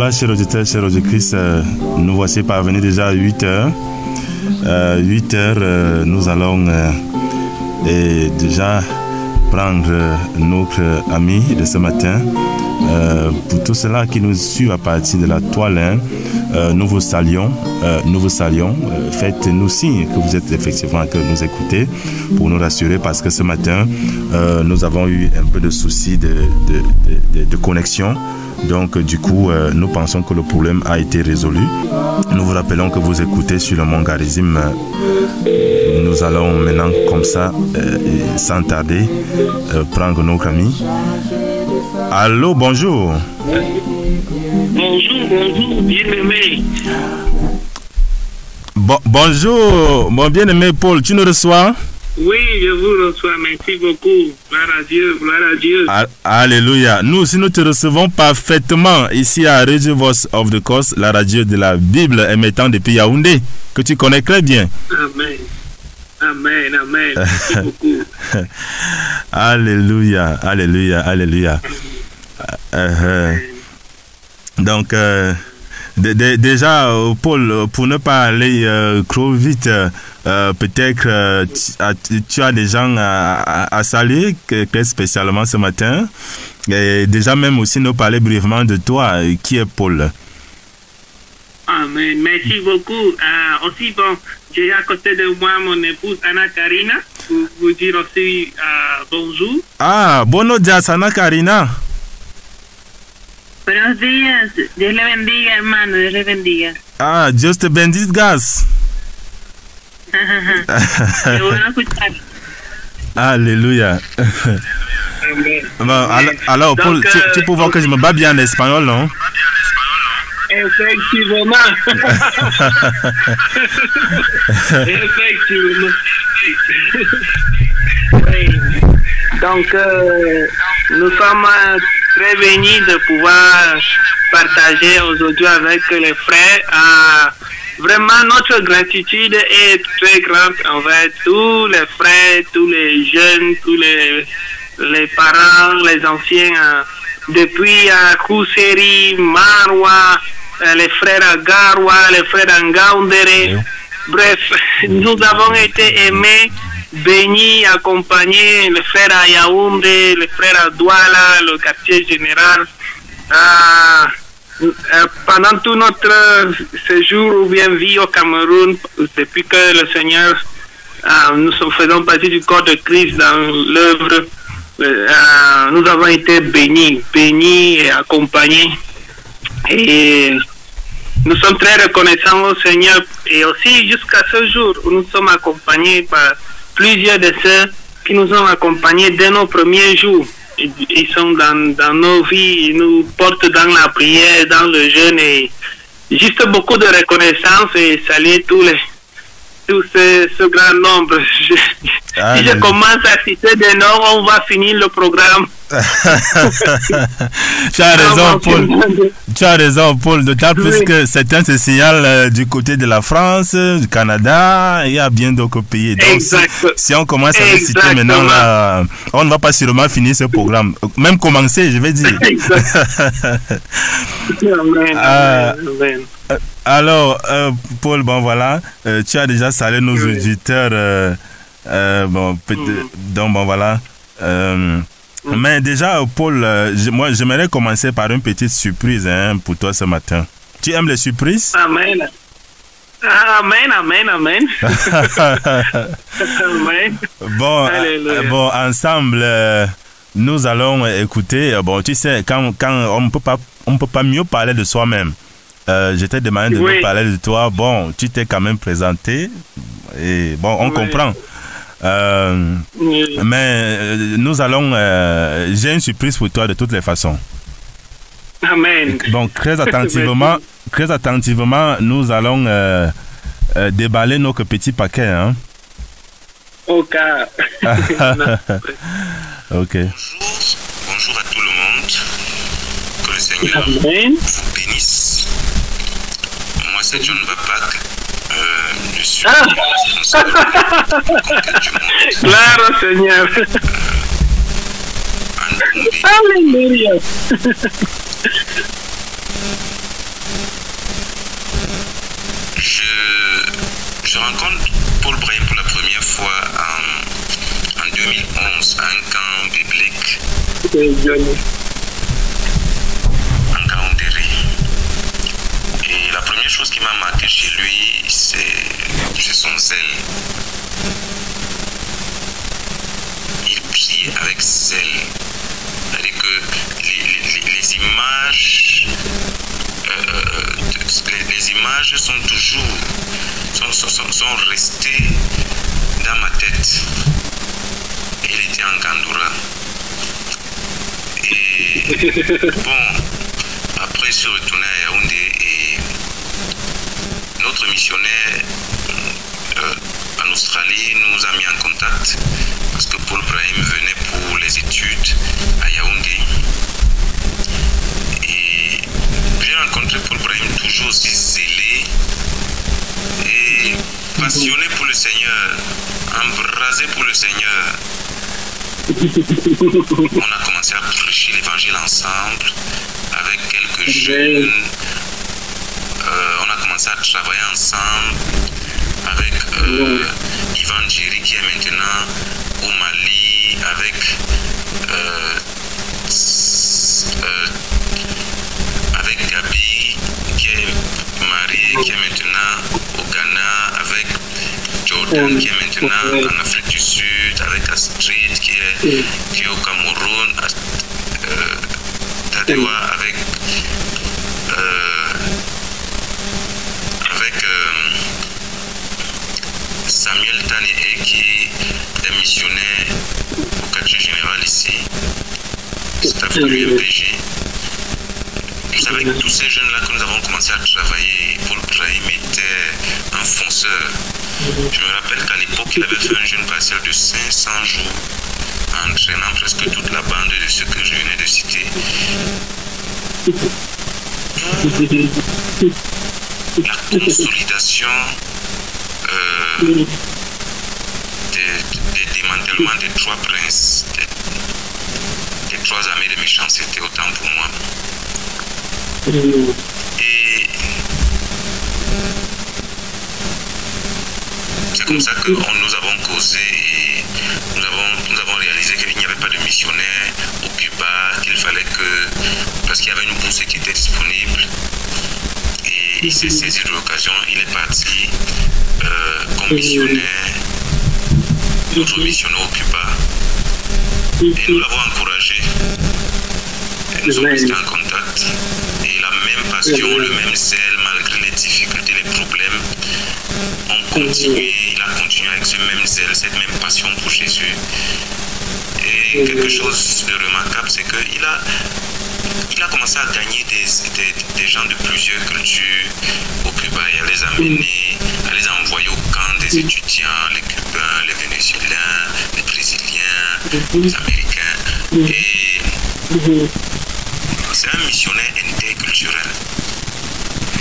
Voilà, chers auditeurs, chers auditrices, nous voici parvenus déjà à 8 heures. 8 heures, nous allons déjà prendre notre ami de ce matin. Pour tous ceux-là qui nous suivent à partir de la toile, nous vous saluons. Faites-nous signe que vous êtes effectivement en train de nous écouter pour nous rassurer, parce que ce matin, nous avons eu un peu de soucis de connexion. Donc, du coup, nous pensons que le problème a été résolu. Nous vous rappelons que vous écoutez sur le Mongarisme. Nous allons maintenant, comme ça, sans tarder, prendre notre ami. Allô, bonjour. Bonjour, bien-aimé. Bonjour, mon bien-aimé Paul, tu nous reçois? Oui, je vous reçois, merci beaucoup. Gloire à Dieu, gloire à Dieu. Alléluia. Nous aussi, nous te recevons parfaitement ici à Radio Voice of the Coast, la radio de la Bible émettant depuis Yaoundé, que tu connais très bien. Amen. Amen, amen. Merci beaucoup. Alléluia, alléluia, alléluia. Donc, déjà, Paul, pour ne pas aller trop vite, peut-être tu as des gens à saluer, spécialement ce matin. Et déjà même aussi nous parler brièvement de toi, qui est Paul. Amen, merci beaucoup. Aussi, bon, j'ai à côté de moi mon épouse Anna Karina, pour vous dire aussi bonjour. Ah, buenos días, Ana Karina. Buenos días, Dios le bendiga, hermano, Dios le bendiga. Ah, Dios te bendiga. Qué bueno escuchar. Alléluia. Bon, alors, Paul, donc, tu peux voir que je me bats bien en espagnol, non? Effectivement. Effectivement. Oui. Donc, nous sommes très bénis de pouvoir partager aujourd'hui avec les frères. Vraiment, notre gratitude est très grande envers tous les frères, tous les jeunes, tous les parents, les anciens, depuis Kouseri, Marwa, les frères à Garwa, les frères à Ngaoundéré. Bref, nous avons été aimés, bénis, accompagnés, les frères à Yaoundé, les frères à Douala, le quartier général. Pendant tout notre séjour ou bien vie au Cameroun, depuis que le Seigneur, nous faisons partie du corps de Christ dans l'œuvre, nous avons été bénis et accompagnés. Et nous sommes très reconnaissants au Seigneur. Et aussi jusqu'à ce jour où nous sommes accompagnés par plusieurs de ceux qui nous ont accompagnés dès nos premiers jours. Ils sont dans nos vies, ils nous portent dans la prière, dans le jeûne, et juste beaucoup de reconnaissance et saluer tout ce grand nombre. Si je commence à citer des noms, on va finir le programme. Tu as raison, Paul. Tu as raison, Paul. D'autant plus que certains se signalent du côté de la France, du Canada, il y a bien d'autres pays. Donc, si on commence à les citer maintenant, là, on ne va pas sûrement finir ce programme. Même commencer, je vais dire. Alors, Paul, bon voilà, tu as déjà salué nos auditeurs. Donc, bon voilà. Mais déjà, Paul, moi, j'aimerais commencer par une petite surprise pour toi ce matin. Tu aimes les surprises? Amen. Amen, amen, amen. Amen. Bon, ensemble, nous allons écouter. Bon, tu sais, quand on ne peut pas mieux parler de soi-même. Je t'ai demandé de nous parler de toi. Bon, tu t'es quand même présenté. Et bon, on comprend. Mais nous allons... j'ai une surprise pour toi de toutes les façons. Amen. Donc, très attentivement, nous allons déballer notre petit paquet. Hein? Ok. Ok. Bonjour à tout le monde. Que le Seigneur vous bénisse. Moi, c'est John Bapak. Je suis responsable du monde. Gloire au Seigneur. Alléluia. je rencontre Paul Brahim pour la première fois en 2011 à un camp biblique en Gaoundéré. Et la première chose qui m'a marqué chez lui, c'est son zèle. Il prie avec zèle. C'est-à-dire que les images sont toujours sont restées dans ma tête. Et il était en Gandoura. Et bon, après je suis retourné à Yaoundé et notre missionnaire en Australie nous a mis en contact parce que Paul Brahim venait pour les études à Yaoundé. Et j'ai rencontré Paul Brahim toujours aussi zélé et passionné pour le Seigneur, embrasé pour le Seigneur. On a commencé à prêcher l'évangile ensemble avec quelques jeunes. On a commencé à travailler ensemble avec Ivan Djeri qui est maintenant au Mali, avec Gabi qui est mariée, qui est maintenant au Ghana, avec Jordan qui est maintenant en Afrique du Sud, avec Astrid qui est au Cameroun, Tadewa avec Samuel Tané qui est missionnaire au quartier général ici, staff de l'UMPG. C'est avec tous ces jeunes-là que nous avons commencé à travailler. Paul Brahim était un fonceur. Je me rappelle qu'à l'époque, il avait fait un jeûne partiel de 500 jours, entraînant presque toute la bande de ceux que je venais de citer. La consolidation des démantèlements des trois princes, des trois armées de méchanceté, autant pour moi. Et c'est comme ça que nous avons causé et nous avons réalisé qu'il n'y avait pas de missionnaire au Cuba, qu'il fallait que, parce qu'il y avait une bourse qui était disponible, et il s'est saisi de l'occasion, il est parti comme missionnaire, notre missionnaire au Cuba, et nous l'avons encouragé. Et nous sommes restés en contact. Et la même passion, le même zèle, malgré les difficultés, les problèmes, il a continué avec ce même zèle, cette même passion pour Jésus. Et quelque chose de remarquable, c'est qu'il a commencé à gagner des gens de plusieurs cultures au Cuba et à les amener, à les envoyer au camp des étudiants, les Cubains, les Vénézuéliens, les Brésiliens, les Américains. Et c'est un missionnaire interculturel.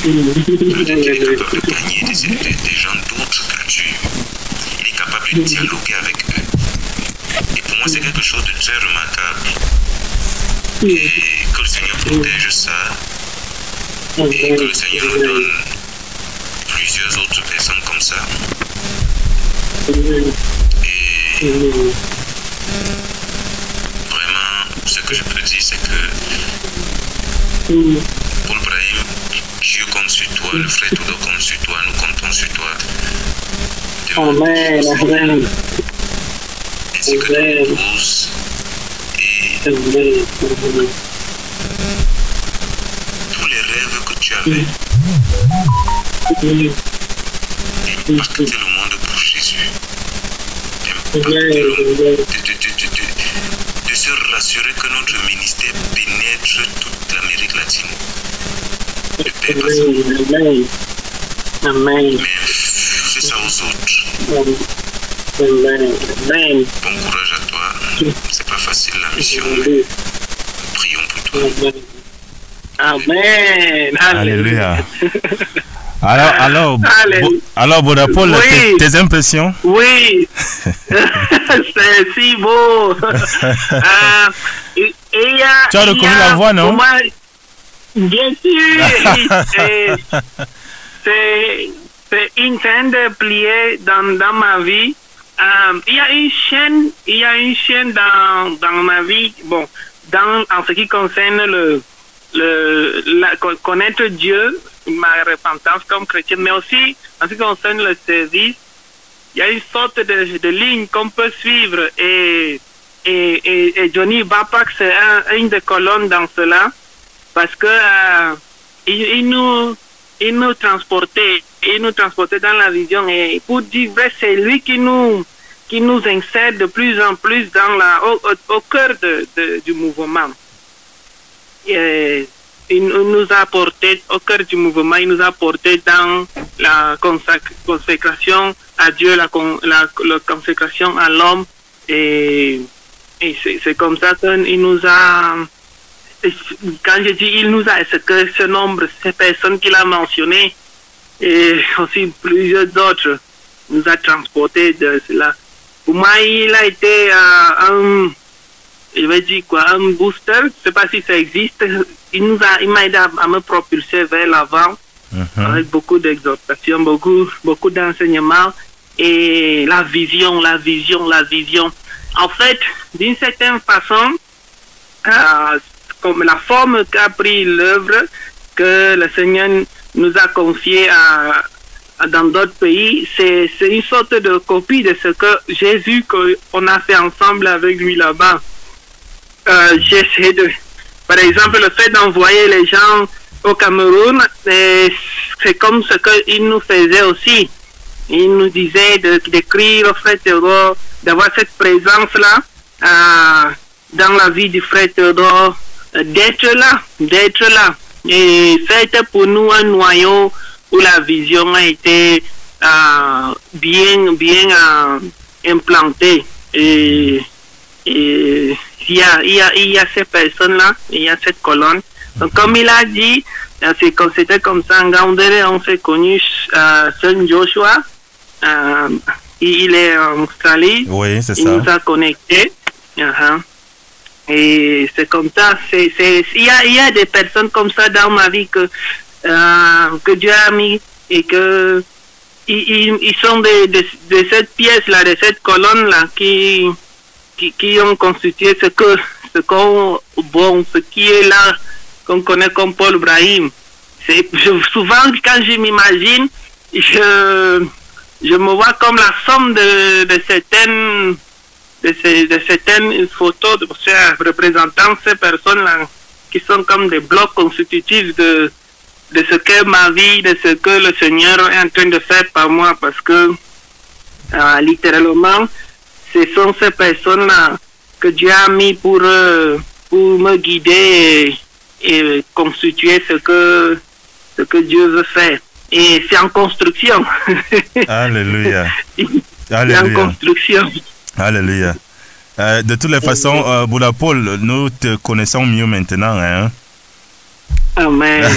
C'est-à-dire qu'il est capable de gagner des gens d'autres cultures. Il est capable de dialoguer avec eux. Et pour moi, c'est quelque chose de très remarquable. Et que le Seigneur protège ça. Et que le Seigneur nous donne plusieurs autres personnes comme ça. Et vraiment, ce que je peux dire, c'est que Paul Brahim, Dieu compte sur toi, le frère Toudo compte sur toi, nous comptons sur toi. Amen. Ainsi que ton épouse. Et tous les rêves que tu avais. Impacter le monde pour Jésus. De se rassurer que notre ministère pénètre toute l'Amérique latine. Le Père Amen. Mais fais ça aux autres. Amen. Bon courage à toi. C'est pas facile la mission, mais prions pour toi. Amen. Alléluia. Alors, Boda Paul, oui. tes impressions? Oui, c'est si beau. Tu as reconnu la voix, non? Moi, bien sûr. C'est train de plier dans ma vie. Il y a une chaîne dans ma vie. Bon, en ce qui concerne connaître Dieu, ma repentance comme chrétien, mais aussi en ce qui concerne le service, il y a une sorte de ligne qu'on peut suivre et Johnny Bapak c'est une des colonnes dans cela parce que il nous transportait dans la vision et pour dire vrai c'est lui qui nous insère de plus en plus au cœur du mouvement. Et il nous a porté au cœur du mouvement, il nous a porté dans la consécration à Dieu, la consécration à l'homme et c'est comme ça qu'il nous a, quand je dis il nous a, c'est que ce nombre, ces personnes qu'il a mentionnées et aussi plusieurs autres nous a transportés de cela. Pour moi, il a été je vais dire un booster, je ne sais pas si ça existe. Il m'a aidé à me propulser vers l'avant avec beaucoup d'exhortations, beaucoup d'enseignements et la vision. En fait, d'une certaine façon, comme la forme qu'a pris l'œuvre que le Seigneur nous a confiée dans d'autres pays, c'est une sorte de copie de ce que j'ai vu qu'on a fait ensemble avec lui là-bas. J'essaie par exemple, le fait d'envoyer les gens au Cameroun, c'est comme ce qu'il nous faisait aussi. Il nous disait d'écrire au frère Théodore, d'avoir cette présence-là dans la vie du frère Théodore, d'être là. Et ça a été pour nous un noyau où la vision a été bien implantée. Et il y a ces personnes-là, il y a cette colonne. Donc, comme il a dit, c'était comme ça, en Gaoundéré, on s'est connus à Saint Joshua. Il est en Australie. Oui, c'est ça. Il nous a connectés. Et c'est comme ça. Il y a des personnes comme ça dans ma vie que Dieu a mis et que ils sont de cette pièce-là, de cette colonne-là qui ont constitué ce qui est là, qu'on connaît comme Paul Brahim. Souvent, quand je m'imagine, je me vois comme la somme de certaines photos représentant ces personnes-là, qui sont comme des blocs constitutifs de ce qu'est ma vie, de ce que le Seigneur est en train de faire par moi, parce que littéralement, ce sont ces personnes-là que Dieu a mis pour me guider et constituer ce que Dieu veut faire. Et c'est en construction. Alléluia. C'est en construction. Alléluia. De toutes les façons, Bouddha Paul, nous te connaissons mieux maintenant. Hein? Amen.